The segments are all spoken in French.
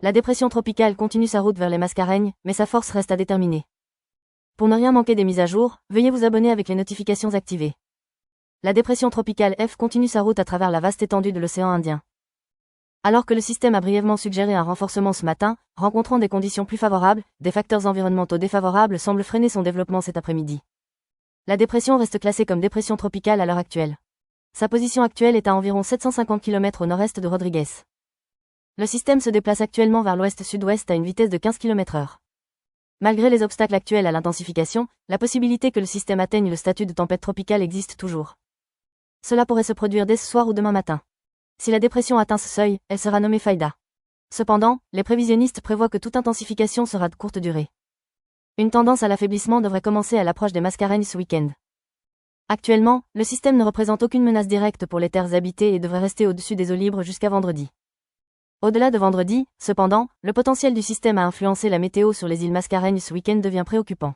La dépression tropicale continue sa route vers les Mascareignes, mais sa force reste à déterminer. Pour ne rien manquer des mises à jour, veuillez vous abonner avec les notifications activées. La dépression tropicale F continue sa route à travers la vaste étendue de l'océan Indien. Alors que le système a brièvement suggéré un renforcement ce matin, rencontrant des conditions plus favorables, des facteurs environnementaux défavorables semblent freiner son développement cet après-midi. La dépression reste classée comme dépression tropicale à l'heure actuelle. Sa position actuelle est à environ 750 km au nord-est de Rodrigues. Le système se déplace actuellement vers l'ouest-sud-ouest à une vitesse de 15 km/h. Malgré les obstacles actuels à l'intensification, la possibilité que le système atteigne le statut de tempête tropicale existe toujours. Cela pourrait se produire dès ce soir ou demain matin. Si la dépression atteint ce seuil, elle sera nommée Faïda. Cependant, les prévisionnistes prévoient que toute intensification sera de courte durée. Une tendance à l'affaiblissement devrait commencer à l'approche des Mascareignes ce week-end. Actuellement, le système ne représente aucune menace directe pour les terres habitées et devrait rester au-dessus des eaux libres jusqu'à vendredi. Au-delà de vendredi, cependant, le potentiel du système à influencer la météo sur les îles Mascareignes ce week-end devient préoccupant.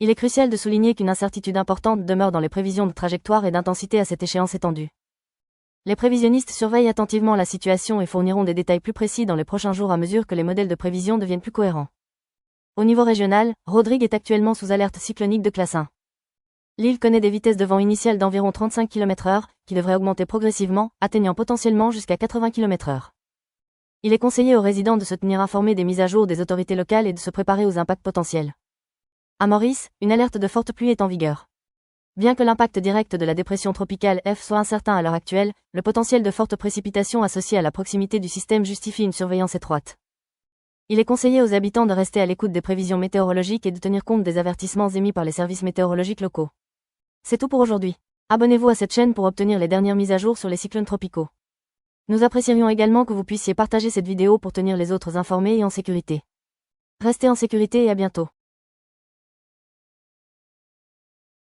Il est crucial de souligner qu'une incertitude importante demeure dans les prévisions de trajectoire et d'intensité à cette échéance étendue. Les prévisionnistes surveillent attentivement la situation et fourniront des détails plus précis dans les prochains jours à mesure que les modèles de prévision deviennent plus cohérents. Au niveau régional, Rodrigue est actuellement sous alerte cyclonique de classe 1. L'île connaît des vitesses de vent initiales d'environ 35 km/h, qui devraient augmenter progressivement, atteignant potentiellement jusqu'à 80 km/h. Il est conseillé aux résidents de se tenir informés des mises à jour des autorités locales et de se préparer aux impacts potentiels. À Maurice, une alerte de forte pluie est en vigueur. Bien que l'impact direct de la dépression tropicale F soit incertain à l'heure actuelle, le potentiel de fortes précipitations associé à la proximité du système justifie une surveillance étroite. Il est conseillé aux habitants de rester à l'écoute des prévisions météorologiques et de tenir compte des avertissements émis par les services météorologiques locaux. C'est tout pour aujourd'hui. Abonnez-vous à cette chaîne pour obtenir les dernières mises à jour sur les cyclones tropicaux. Nous apprécierions également que vous puissiez partager cette vidéo pour tenir les autres informés et en sécurité. Restez en sécurité et à bientôt.